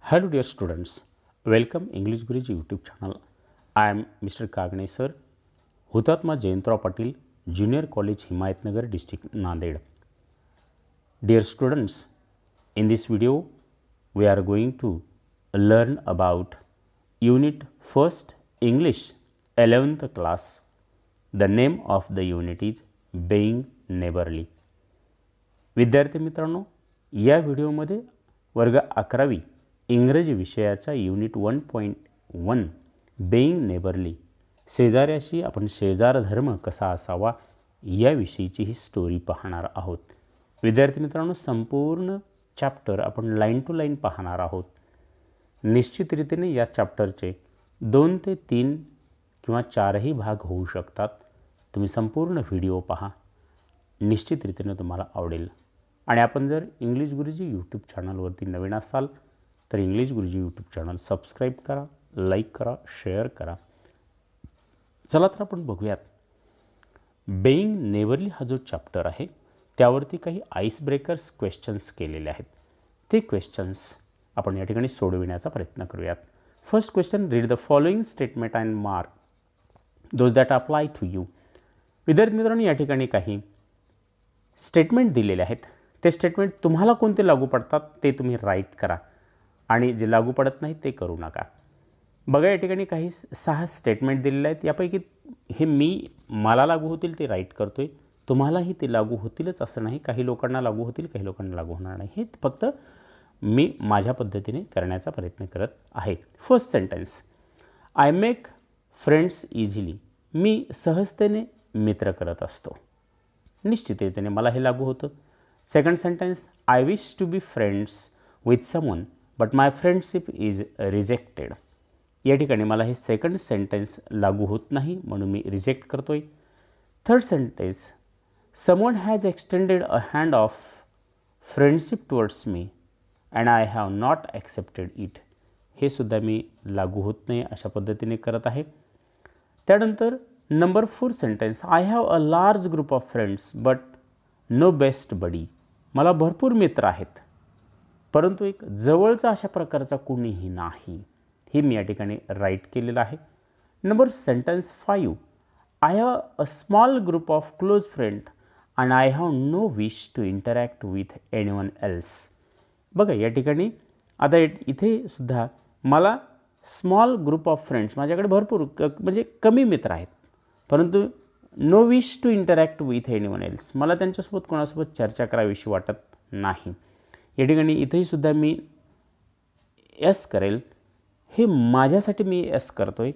Hello dear students, welcome English Guruji YouTube channel. I am Mr. Kagne sir, हुतात्मा Jayantrao Patil Junior College Himayatnagar District Nanded. Dear students, in this video we are going to learn about Unit 1st English 11th class. The name of the unit is Being Neighborly. विद्यार्थी मित्रांनो, या व्हिडिओमध्ये वर्ग 11वी इंग्रजी विषयाचा unit 1.1 being neighbourly शेजाऱ्याशी आपण शेजार धर्म कसा असावा याविषयीची ही स्टोरी पाहणार आहोत. विद्यार्थी मित्रांनो, संपूर्ण चॅप्टर आपण लाईन टू लाईन पाहणार आहोत. निश्चित रीतीने या चॅप्टरचे 2 ते 3 किंवा 4ही भाग होऊ शकतात. तुम्ही संपूर्ण व्हिडिओ पहा, निश्चित रीतीने तुम्हाला आवडेल. आणि आपण जर इंग्लिश गुरुजी यूट्यूब चॅनलवरती नवीन असाल तर इंग्लिश गुरुजी यूट्यूब चॅनल सबस्क्राईब करा, लाईक करा, शेअर करा. चला तर आपण बघूयात. बेइंग नेबरली हा जो चॅप्टर आहे त्यावरती काही आईस ब्रेकर्स क्वेश्चन्स केलेले आहेत. ते क्वेश्चन्स आपण या ठिकाणी सोडविण्याचा प्रयत्न करूयात. First question, read the following statement and mark those that apply to you. विद्यार्थी मित्रांनो, या ठिकाणी काही स्टेटमेंट दिलेले आहेत. ते स्टेटमेंट तुम्हाला कोणते लागू पडतात ते तुम्ही राईट करा आणि जे लागू पडत नाही ते करू नका. बघा, या ठिकाणी काही 6 स्टेटमेंट दिलेले आहेत. यापैकी हे मला लागू होतील ते राईट करतो आहे. तुम्हालाही ते लागू होतीलच असं नाही. काही लोकांना लागू होतील, काही लोकांना लागू होणार नाही. हे फक्त मी माझ्या पद्धतीने करण्याचा प्रयत्न करत आहे. First sentence, I make friends easily. मी सहजतेने मित्र करत असतो. निश्चिततेने मला हे लागू होतं. Second sentence, I wish to be friends with someone but my friendship is rejected. या ठिकाणी मला हे सेकंड सेंटेन्स लागू होत नाही म्हणून मी रिजेक्ट करतो आहे. Third sentence, someone has extended a hand of friendship towards me and I have not accepted it. हे सुद्धा मी लागू होत नाही अशा पद्धतीने करत आहे. त्यानंतर number 4 sentence, I have a large group of friends but no best buddy. मला भरपूर मित्र आहेत परंतु एक जवळचा अशा प्रकारचा कोणीही नाही. हे मी या ठिकाणी राईट केलेलं आहे. Number sentence 5, I have a small group of close friend and I have no wish to interact with anyone else. बघा, या ठिकाणी आता इथे सुद्धा मला स्मॉल ग्रुप ऑफ फ्रेंड्स, माझ्याकडे भरपूर म्हणजे कमी मित्र आहेत परंतु no wish to interact with anyone else, मला त्यांच्यासोबत कोणासोबत चर्चा करावीशी वाटत नाही. या ठिकाणी इथेही सुद्धा मी एस करेल. हे माझ्यासाठी मी एस करतो आहे.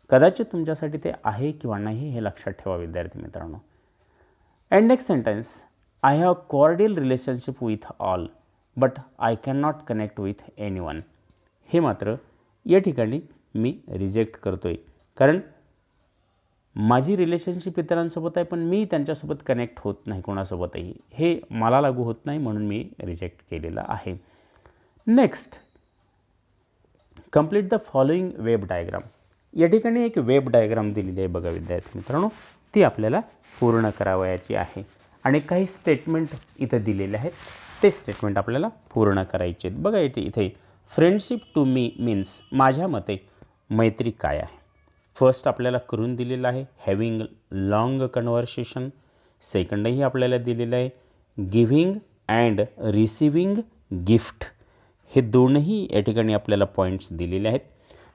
कदाचित तुमच्यासाठी ते आहे किंवा नाही हे लक्षात ठेवा विद्यार्थी मित्रांनो. And next sentence, I have cordial relationship with all but I can not connect with anyone. हे मात्र या ठिकाणी मी रिजेक्ट करतो आहे कारण माझी रिलेशनशिप इतरांसोबत आहे पण मी त्यांच्यासोबत कनेक्ट होत नाही कोणासोबतही. हे मला लागू होत नाही म्हणून मी रिजेक्ट केलेलं आहे. Next, complete the following web diagram. या ठिकाणी एक वेब डायग्राम दिलेली आहे बघा विद्यार्थी मित्रांनो, ती आपल्याला पूर्ण करावयाची आहे आणि काही स्टेटमेंट इथं दिलेले आहेत. ते स्टेटमेंट आपल्याला पूर्ण करायचे आहेत. बघा, इथे फ्रेंडशिप टू मी मीन्स, माझ्या मते मैत्री काय आहे. फर्स्ट आपल्याला करून दिलेलं आहे हॅविंग लॉंग कन्व्हर्सेशन. सेकंडही आपल्याला दिलेलं आहे गिव्हिंग अँड रिसिव्हिंग गिफ्ट. हे दोनही या ठिकाणी आपल्याला पॉईंट्स दिलेले आहेत.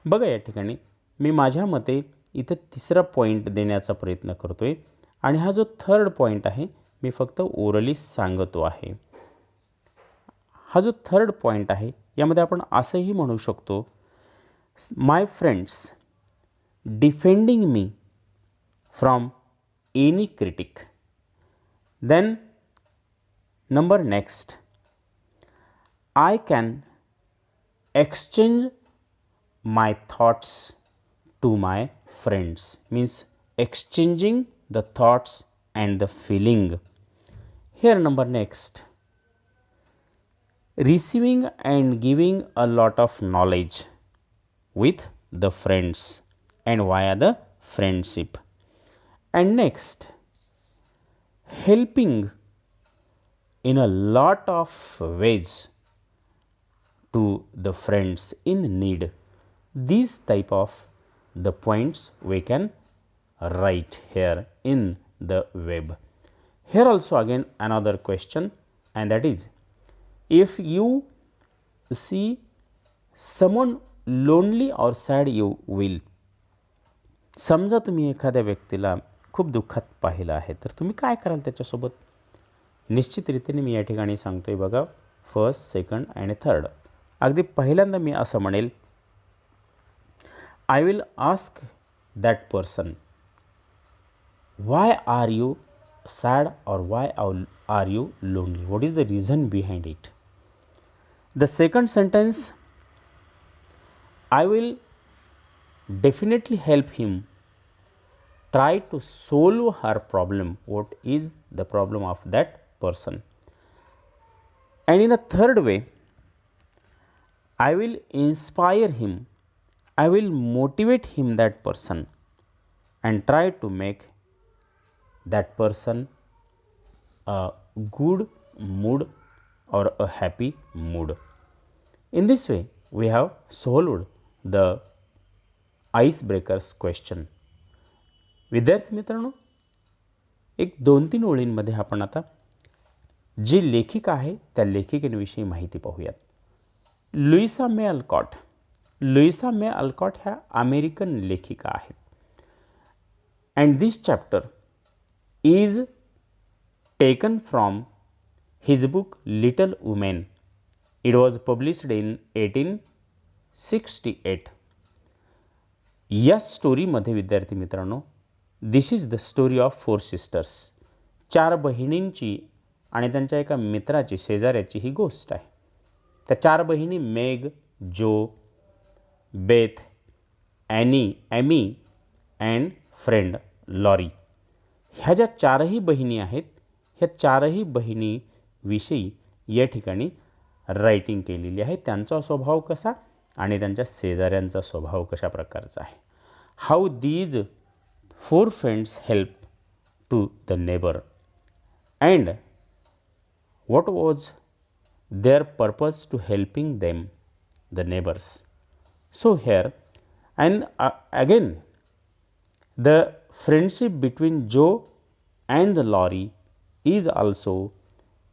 बघा, या ठिकाणी मी माझ्या मते इथं तिसरा पॉईंट देण्याचा प्रयत्न करतो आहे आणि हा जो थर्ड पॉईंट आहे मी फक्त ओरली सांगतो आहे. हा जो थर्ड पॉईंट आहे यामध्ये आपण असंही म्हणू शकतो, माय friends defending me from any critic. Then number next, I can exchange my thoughts to my friends, means exchanging the thoughts and the feeling. Here number next, receiving and giving a lot of knowledge with the friends and via the friendship. And next, helping in a lot of ways to the friends in need. These type of the points we can write here in the web. Here also again another question, and that is, if you see someone lonely or sad, you will. समजा तुम्ही एखाद्या व्यक्तीला खूप दुःखात पाहिलं आहे, तर तुम्ही काय कराल त्याच्यासोबत? निश्चितरीतीने मी या ठिकाणी सांगतोय बघा, फर्स्ट, सेकंड आणि थर्ड. अगदी पहिल्यांदा मी असं म्हणेल, I will ask that person, why are you sad और why are you lonely? What is the reason behind it? The second sentence, I will definitely help him try to solve her problem. What is the problem of that person? And in a third way, I will inspire him, I will motivate him, that person, and try to make that person a good mood or a happy mood. In this way we have solved the ice breakers question. विद्यार्थी मित्रांनो, एक 2-3 ओळींमध्ये आपण आता जी लेखिका आहे त्या लेखिकेविषयी माहिती पाहूयात. Louisa May Alcott. Louisa May Alcott ह्या अमेरिकन लेखिका आहेत. And this chapter is taken from his book Little Women. It was published in 1868. या स्टोरीमध्ये विद्यार्थी मित्रांनो, this is the story of 4 sisters. 4 बहिणींची आणि त्यांच्या एका मित्राची, शेजाऱ्याची ही गोष्ट आहे. त्या 4 बहिणी मेग, जो, Beth, Amy and friend lorry. ह्या ज्या 4ही बहिणी आहेत, ह्या 4ही बहिणीविषयी या ठिकाणी रायटिंग केलेली आहे. त्यांचा स्वभाव कसा आणि त्यांच्या शेजाऱ्यांचा स्वभाव कशा प्रकारचा आहे. How these 4 friends help to the neighbour and what was their purpose to helping them, the neighbors. So here, and again the friendship between Joe and the Laurie is also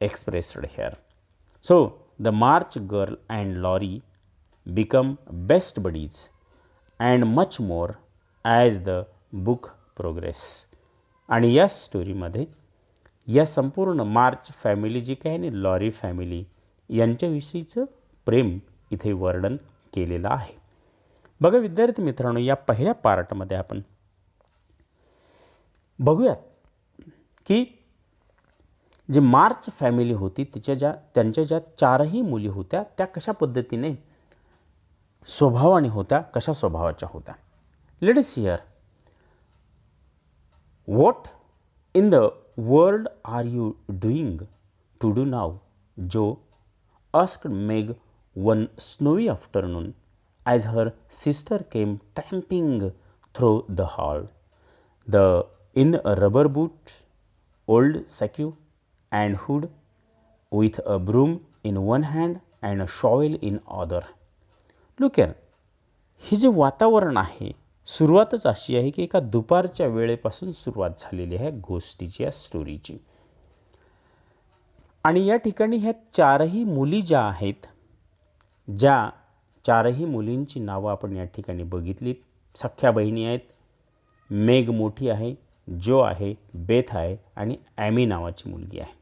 expressed here. So the March girl and Laurie become best buddies and much more as the book progress. आणि या स्टोरीमध्ये या संपूर्ण March family जी काही आणि lorry family यांच्याविषयीचं प्रेम इथे वर्णन केलेलं आहे. बघा विद्यार्थी मित्रांनो, या पहिल्या पार्टमध्ये आपण बघूयात की जी मार्च फॅमिली होती त्यांच्या ज्या 4ही मुली होत्या त्या कशा पद्धतीने स्वभावाने होत्या, कशा स्वभावाच्या होत्या. Let us here, what in the world are you doing to do now? Joe asked Meg one snowy afternoon as her sister came tramping through the hall. In a rubber boot, old sacque and hood, with a broom in one hand and a shovel in other. Look here, हे जे वातावरण आहे, सुरुवातच अशी आहे की एका दुपारच्या वेळेपासून सुरुवात झालेली आहे गोष्टीची, या स्टोरीची. आणि या ठिकाणी ह्या 4ही मुली ज्या आहेत, ज्या 4ही मुलींची नावं आपण या ठिकाणी बघितलीत. सख्या बहिणी आहेत. मेग मोठी आहे, जो आहे, बेथ आहे आणि ॲमी नावाची मुलगी आहे.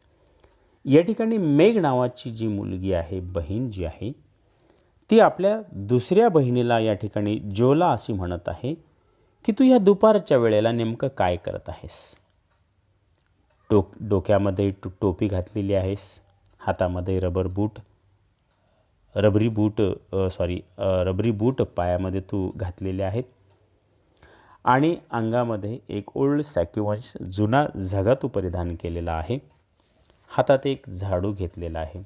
या ठिकाणी मेग नावाची जी मुलगी आहे, बहीण जी आहे, ती आपल्या दुसऱ्या बहिणीला या ठिकाणी जोला अशी म्हणत आहे की तू या दुपारच्या वेळेला नेमकं काय करत आहेस. डोक्यामध्ये टोपी घातलेली आहेस, हातामध्ये रबरी बूट पायामध्ये तू घातलेले आहेत आणि अंगामध्ये एक ओल्ड सॅक्युवंश जुना झगा तू परिधान केलेला आहे. हातात एक झाडू घेतलेला आहे.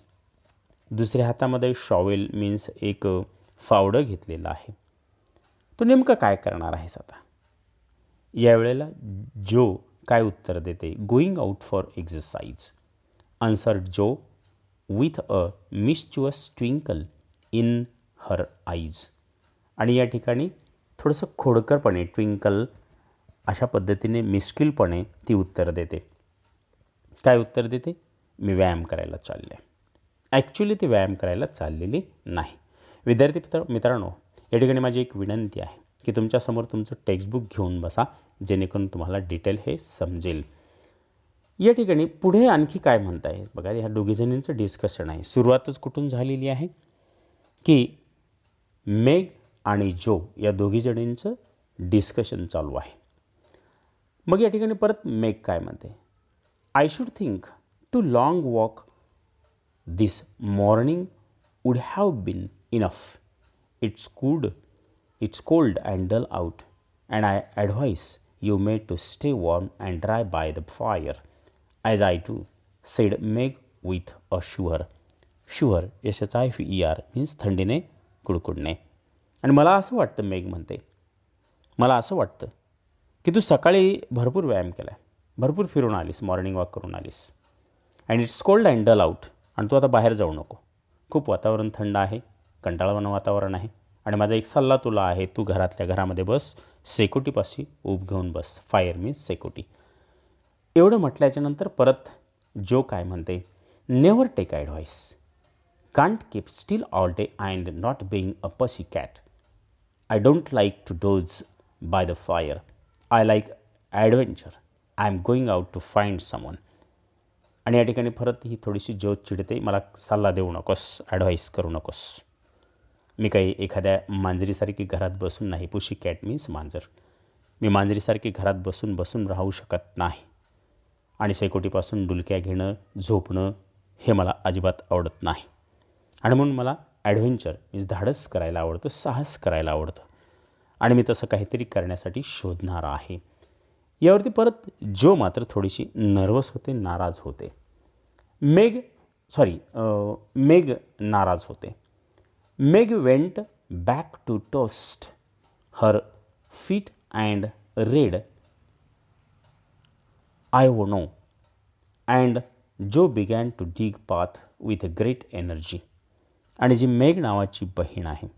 दुसऱ्या हातामध्ये शॉवेल मीन्स एक फावडं घेतलेलं आहे. तू नेमकं काय करणार आहेस आता. यावेळेला जो काय उत्तर देते, going out for exercise, answered Jo with a mischievous twinkle in her eyes. आणि या ठिकाणी थोडंसं खोडकरपणे ट्विंकल अशा पद्धतीने मिस्किलपणे ती उत्तर देते. काय उत्तर देते? मी व्यायाम करायला चालले. ॲक्च्युली ती व्यायाम करायला चाललेली नाही. विद्यार्थी मित्रांनो, या ठिकाणी माझी एक विनंती आहे की तुमच्यासमोर तुमचं टेक्स्टबुक घेऊन बसा, जेणेकरून तुम्हाला डिटेल हे समजेल. या ठिकाणी पुढे आणखी काय म्हणता आहे बघा. ह्या दोघीजणींचं डिस्कशन आहे. सुरुवातच कुठून झालेली आहे की मेग आणि जो या दोघीजणींचं डिस्कशन चालू आहे. मग या ठिकाणी परत मेग काय म्हणते? I should think two long walk this morning would have been enough. It's cold and dull out, and I advise you made to stay warm and dry by the fire, as I do, said Meg with a shiver. Shiver, SHIVER, means थंडीने कुडकुडणे. आणि मला असं वाटतं, मेग म्हणते, मला असं वाटतं की तू सकाळी भरपूर व्यायाम केला आहे, भरपूर फिरून आलीस, मॉर्निंग वॉक करून आलीस. And it's cold and dull out, आणि तू आता बाहेर जाऊ नको. खूप वातावरण थंड आहे, कंटाळवाणं वातावरण आहे. आणि माझा एक सल्ला तुला आहे, तू घरामध्ये बस, शेकोटीपाशी उभ घेऊन बस. फायर मीन्स शेकोटी. एवढं म्हटल्याच्यानंतर परत जो काय म्हणते? Never take advice. Can't keep still all day and not being a pussy cat. I don't like to doze by the fire. I like adventure. I am going out to find someone. आणि या ठिकाणी परत ही थोडीशी जो चिडते, मला सल्ला देऊ नकोस, ॲडवाईस करू नकोस. मी काही एखाद्या मांजरीसारखी घरात बसून नाही. पुशी कॅट मीन्स मांजर. मी मांजरीसारखी घरात बसून राहू शकत नाही. आणि शेकोटीपासून डुलक्या घेणं, झोपणं हे मला अजिबात आवडत नाही. आणि म्हणून मला ॲडव्हेंचर मीन्स धाडस करायला आवडतं, साहस करायला आवडतं. आणि मी तसं काहीतरी करण्यासाठी शोधणार आहे. यावरती परत जो मात्र थोडीशी नर्वस होते, नाराज होते. मेग नाराज होते. Meg went back to toast her feet and read, I know, and Joe began to dig path with great energy. आणि जी मेग नावाची बहीण आहे,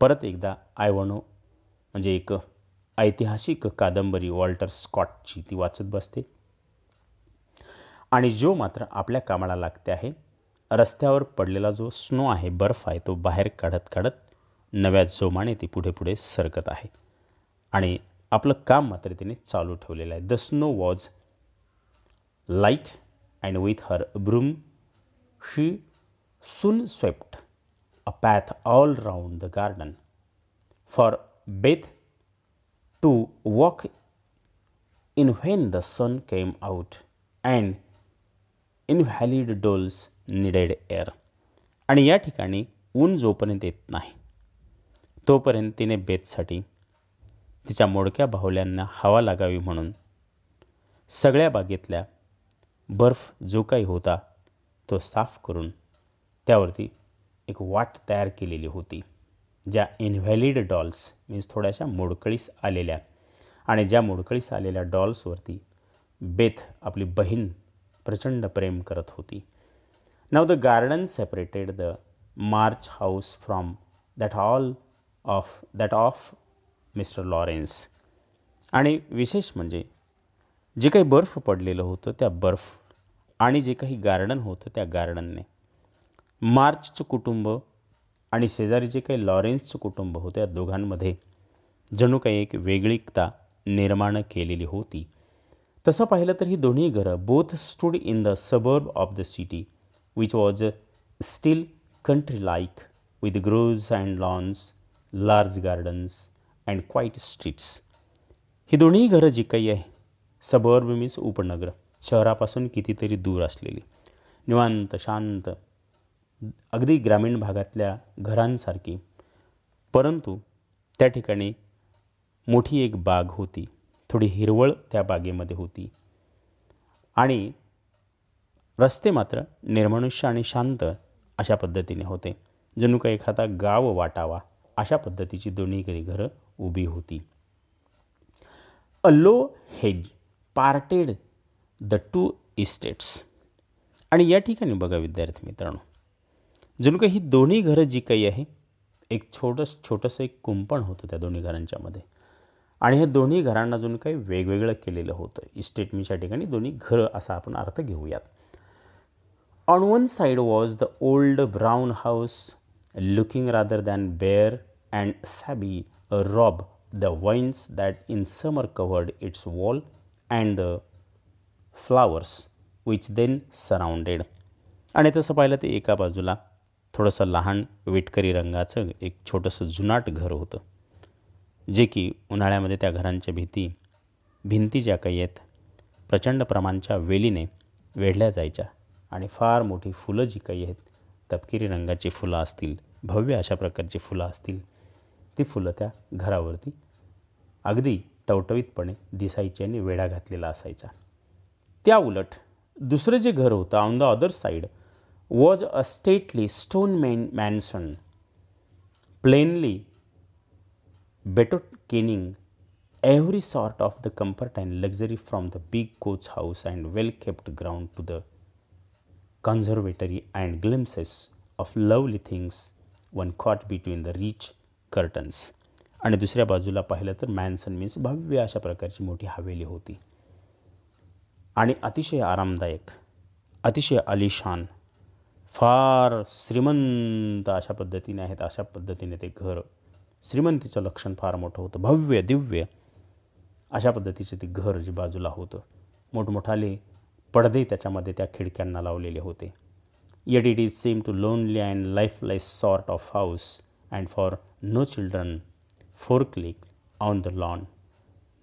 परत एकदा आय वनो म्हणजे एक ऐतिहासिक कादंबरी वॉल्टर स्कॉटची ती वाचत बसते. आणि जो मात्र आपल्या कामाला लागते आहे. रस्त्यावर पडलेला जो स्नो आहे, बर्फ आहे, तो बाहेर काढत नव्या जोमाने ती पुढे सरकत आहे. आणि आपलं काम मात्र तिने चालू ठेवलेलं आहे. The snow was light and with her broom she soon swept a path all round the garden for Beth to walk in when the sun came out and invalid dolls needed air. आणि या ठिकाणी ऊन जोपर्यंत येत नाही तोपर्यंत तिने बेथसाठी तिच्या मोडक्या बाहुल्यांना हवा लागावी म्हणून सगळ्या बागेतल्या बर्फ जो काही होता तो साफ करून त्यावरती एक वाट तयार केलेली होती. ज्या इनव्हॅलिड डॉल्स मीन्स थोड्याशा मोडकळीस आलेल्या, आणि ज्या मोडकळीस आलेल्या डॉल्सवरती बेथ आपली बहीण प्रचंड प्रेम करत होती. Now the garden separated the March house from that of Mr. Lawrence. आणि विशेष म्हणजे जे काही बर्फ पडलेलं होतं त्या बर्फ आणि जे काही गार्डन होतं त्या गार्डनने मार्चचं कुटुंब आणि शेजारी जे काही लॉरेन्सचं कुटुंब होतं या दोघांमध्ये जणू काही एक वेगळीकता निर्माण केलेली होती. तसं पाहिलं तर ही दोन्ही घरं both stood in the suburb of the city which was still country-like with groves and lawns, large gardens and quiet streets. ही दोन्ही घरं जी काही आहे, सबर्ब मीन्स उपनगर, शहरापासून कितीतरी दूर असलेली, निवांत शांत, अगदी ग्रामीण भागातल्या घरांसारखी, परंतु त्या ठिकाणी मोठी एक बाग होती, थोडी हिरवळ त्या बागेमध्ये होती. आणि रस्ते मात्र निर्मनुष्य आणि शांत अशा पद्धतीने होते, जणू काही एखादा गाव वाटावा अशा पद्धतीची दोन्ही घरं उभी होती. A low hedge parted the two estates. आणि या ठिकाणी बघा विद्यार्थी मित्रांनो, जणू काही ही दोन्ही घरं जी काही आहे एक छोटंसं एक कुंपण होतं त्या दोन्ही घरांच्यामध्ये. आणि हे दोन्ही घरांना जणू काही वेगवेगळं केलेलं होतं. इस्टेटमीच्या ठिकाणी दोन्ही घरं असा आपण अर्थ घेऊयात. On one side was the old brown house looking rather than bare and shabby a rob the vines that in summer covered its wall and the flowers which then surrounded. आणि तसं पाहिलं तर एका बाजूला थोडंसं लहान विटकरी रंगाचं एक छोटंसं जुनाट घर होतं, जे की उन्हाळ्यामध्ये त्या घरांच्या भिंती ज्या काही आहेत प्रचंड प्रमाणाच्या वेलीने वेढल्या जायच्या आणि फार मोठी फुलं जी काही आहेत, तपकिरी रंगाची फुलं असतील, भव्य अशा प्रकारची फुलं असतील, ती फुलं त्या घरावरती अगदी टवटवीतपणे दिसायची आणि वेढा घातलेला असायचा. त्या उलट दुसरं जे घर होतं on the other side was a stately stone mansion plainly betokening every sort of the comfort and luxury from the big coach house and well-kept ground to the conservatory and glimpses of lovely things one caught between the rich curtains. आणि दुसऱ्या बाजूला पाहिलं तर मॅन्सन means भव्य अशा प्रकारची मोठी हवेली होती आणि अतिशय आरामदायक, अतिशय आलिशान, फार श्रीमंत अशा पद्धतीने आहेत. अशा पद्धतीने ते घर, श्रीमंतीचं लक्षण फार मोठं होतं, भव्य दिव्य अशा पद्धतीचे ते घर जे बाजूला होतं. मोठमोठाले पडदे त्याच्यामध्ये त्या खिडक्यांना लावलेले होते. Yet it is same to lonely and lifeless sort of house and for no children, frolic on the lawn,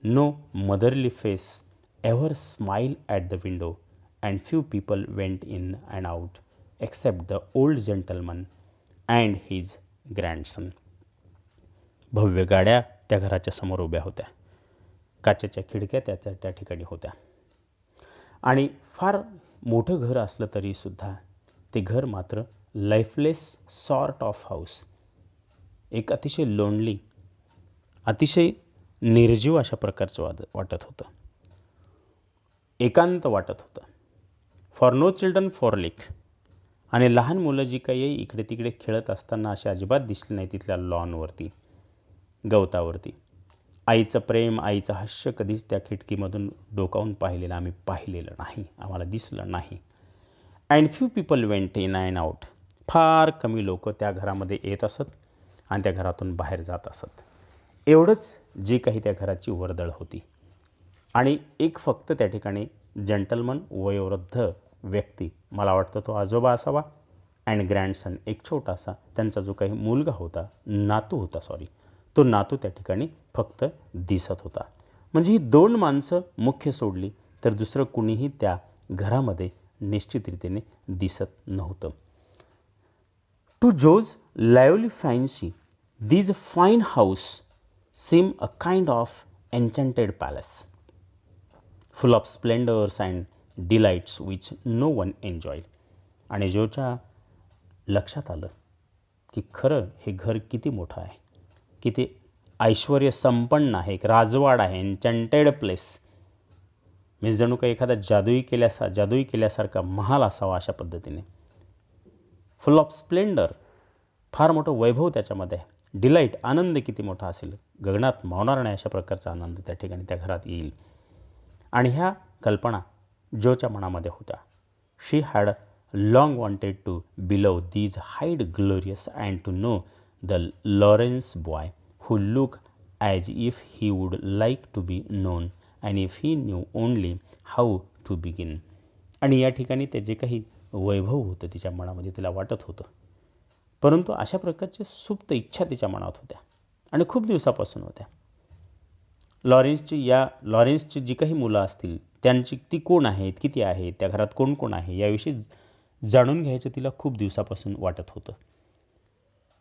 no motherly face ever smile at the window and few people went in and out except the old gentleman and his grandson. भव्य गाड्या त्या घराच्या समोर उभ्या होत्या, काचेच्या खिडक्या त्या ठिकाणी होत्या आणि फार मोठं घर असलं तरीसुद्धा ते घर मात्र लाईफलेस सॉर्ट ऑफ हाऊस, एक अतिशय लोनली, अतिशय निर्जीव अशा प्रकारचं वाटत होतं, एकांत वाटत होतं. फॉर नो चिल्ड्रन फॉर लेक, आणि लहान मुलं जी काही इकडे तिकडे खेळत असताना अशी अजिबात दिसली नाही तिथल्या लॉनवरती, गवतावरती. आईचं प्रेम, आईचं हास्य कधीच त्या खिडकीमधून डोकावून पाहिलेलं आम्ही पाहिलेलं नाही, आम्हाला दिसलं नाही. And few people went in and out, फार कमी लोक त्या घरामध्ये येत असत आणि त्या घरातून बाहेर जात असत. एवढंच जे काही त्या घराची वर्दळ होती. आणि एक फक्त त्या ठिकाणी जेंटलमन, वयोवृद्ध व्यक्ती, मला वाटतं तो आजोबा असावा, अँड ग्रँडसन, एक छोटासा त्यांचा जो काही मुलगा होता, तो नातू त्या ठिकाणी फक्त दिसत होता. म्हणजे ही दोन माणसं मुख्य सोडली तर दुसरं कुणीही त्या घरामध्ये निश्चितरीतीने दिसत नव्हतं. To Jo's lively fancy these fine house seem a kind of enchanted palace full of splendours and delights which no one enjoyed. आणि जोच्या लक्षात आलं की खरं हे घर किती मोठं आहे, किती ऐश्वर्य संपन्न आहे, एक राजवाड आहे, एन्चंटेड प्लेस. मी जणू काही एखादा जादुई केल्यासारखा महाल असावा अशा पद्धतीने. फुल ऑफ स्प्लेंडर, फार मोठं वैभव त्याच्यामध्ये आहे. डिलाईट, आनंद किती मोठा असेल, गगनात मावणार नाही अशा प्रकारचा आनंद त्या ठिकाणी त्या घरात येईल. आणि ह्या कल्पना जोच्या मनामध्ये होत्या. She had long wanted to behold these hide glorious and to know the Laurence boy who look as if he would like to be known and if he knew only how to begin. आणि या ठिकाणी ते जे काही वैभव होतं तिच्या मनामध्ये तिला वाटत होतं, परंतु अशा प्रकारची सुप्त इच्छा तिच्या मनात होत्या आणि खूप दिवसापासून होत्या. लॉरेन्सची जी काही मुलं असतील त्यांची ती कोण आहेत, किती आहेत, त्या घरात कोण कोण आहे याविषयी जाणून घ्यायचं तिला खूप दिवसापासून वाटत होतं,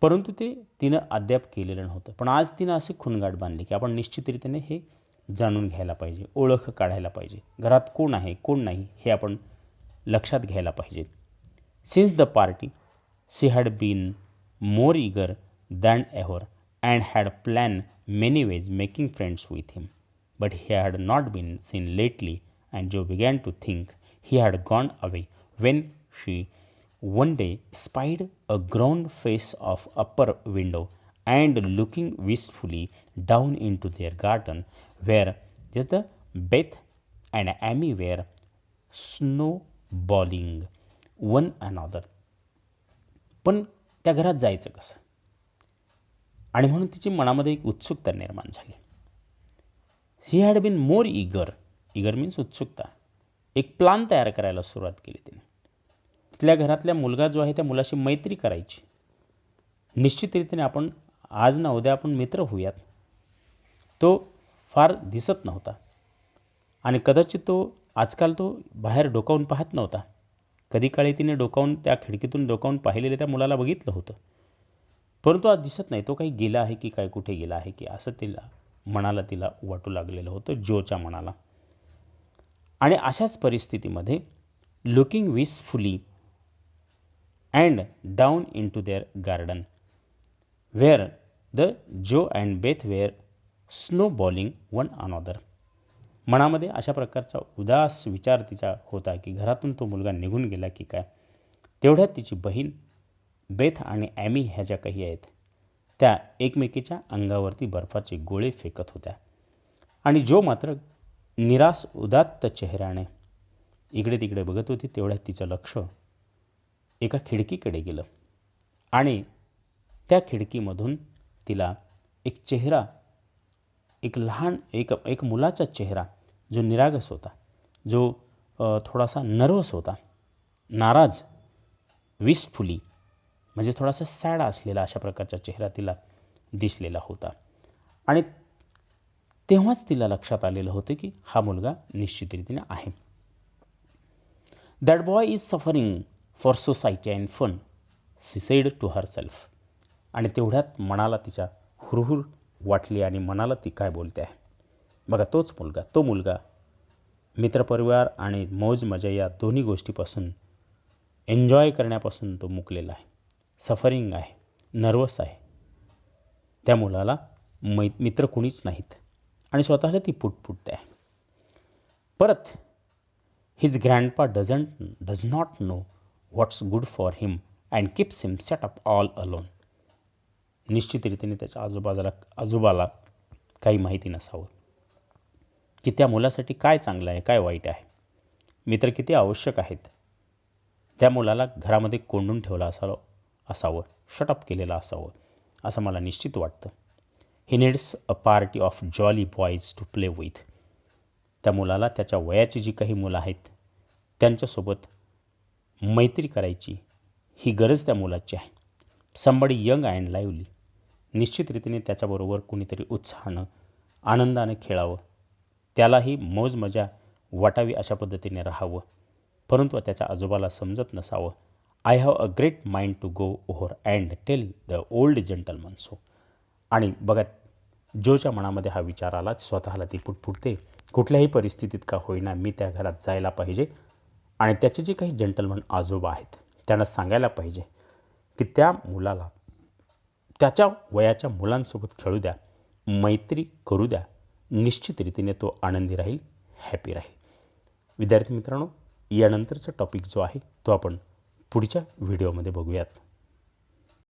परंतु ते तिनं अद्याप केलेलं नव्हतं. पण आज तिनं असे खूणगाठ बांधली की आपण निश्चितरीतीने हे जाणून घ्यायला पाहिजे, ओळख काढायला पाहिजे, घरात कोण आहे कोण नाही हे आपण लक्षात घ्यायला पाहिजे. Since the party she had been more eager than ever and had plan many ways making friends with him, but he had not been seen lately and Joe began to think he had gone away when she one day spied a grown face of upper window and looking wistfully down into their garden where just the Beth and Amy were snowballing one another. पण त्या घरात जायचं कसं? आणि म्हणून तिची मनामध्ये एक उत्सुकता निर्माण झाली. She had been more eager means उत्सुकता. एक प्लान तयार करायला सुरुवात केली तिने. तिथल्या घरातल्या मुलगा जो आहे त्या मुलाशी मैत्री करायची. निश्चितरीतीने आपण आज ना उद्या आपण मित्र होऊयात. तो फार दिसत नव्हता आणि कदाचित तो आजकाल तो बाहेर डोकावून पाहत नव्हता. कधी काळी तिने डोकावून त्या खिडकीतून डोकावून पाहिलेले त्या मुलाला बघितलं होतं, परंतु आज दिसत नाही. तो काही गेला आहे की काय, कुठे गेला आहे की, असं तिला वाटू लागलेलं होतं जोच्या मनाला. आणि अशाच परिस्थितीमध्ये looking wistfully and down into their garden where the Jo and Beth were snowballing one another. मनामध्ये अशा प्रकारचा उदास विचार तिचा होता की घरातून तो मुलगा निघून गेला की काय. तेवढ्यात तिची बहीण बेथ आणि ॲमी ह्या ज्या काही आहेत त्या एकमेकीच्या अंगावरती बर्फाचे गोळे फेकत होत्या आणि जो मात्र निराश उदात्त चेहऱ्याने इकडे तिकडे बघत होती. तेवढ्यात तिचं लक्ष एका खिडकीकडे गेलं आणि त्या खिडकीमधून तिला एक चेहरा, एक लहान एक मुलाचा चेहरा जो निरागस होता, जो थोडासा नर्वस होता, नाराज, विसफुली म्हणजे थोडासा सॅड असलेला अशा प्रकारचा चेहरा तिला दिसलेला होता. आणि तेव्हाच तिला लक्षात आलेलं होतं की हा मुलगा निश्चितरीतीने आहे. That boy is suffering for society and fun, she said to herself. आणि तेवढ्यात मनाला तिच्या हुरहुर वाटली आणि मनाला ती काय बोलते आहे. बघा तो मुलगा मित्रपरिवार आणि मौज मजा या दोन्ही गोष्टीपासून एन्जॉय करण्यापासून तो मुकलेला आहे. सफरिंग आहे, नर्वस आहे. त्या मुलाला मित्र कुणीच नाहीत आणि स्वतःला ती पुटपुटते आहे. परत his grandpa does not know what's good for him and keeps him set up all alone. निश्चितरीतीने त्याच्या आजोबाला काही माहिती नसावं की त्या मुलासाठी काय चांगलं आहे, काय वाईट आहे, मित्र किती आवश्यक आहेत. त्या मुलाला घरामध्ये कोंडून ठेवलं असावं, शटअप केलेलं असावं असं मला निश्चित वाटतं. He needs a party of jolly boys to play with. त्या मुलाला त्याच्या वयाची जी काही मुलं आहेत त्यांच्यासोबत मैत्री करायची ही गरज त्या मुलाची आहे. Somebody young and lively. निश्चित रीतीने त्याच्याबरोबर कुणीतरी उत्साहानं आनंदानं खेळावं, त्यालाही मौज मजा वाटावी अशा पद्धतीने राहावं. परंतु त्याच्या आजोबाला समजत नसावं. I have a great mind to go over and tell the old gentleman so. आणि बघा जोच्या मनामध्ये हा विचार आला, स्वतःला ती पुटपुटते, कुठल्याही परिस्थितीत का होईना मी त्या घरात जायला पाहिजे आणि त्याचे जे काही जेंटलमन आजोबा आहेत त्यांना सांगायला पाहिजे की त्या मुलाला त्याच्या वयाच्या मुलांसोबत खेळू द्या, मैत्री करू द्या. निश्चित रीतीने तो आनंदी राहील, हॅपी राहील. विद्यार्थी मित्रांनो, यानंतरचा टॉपिक जो आहे तो आपण पुढच्या व्हिडिओमध्ये बघूयात.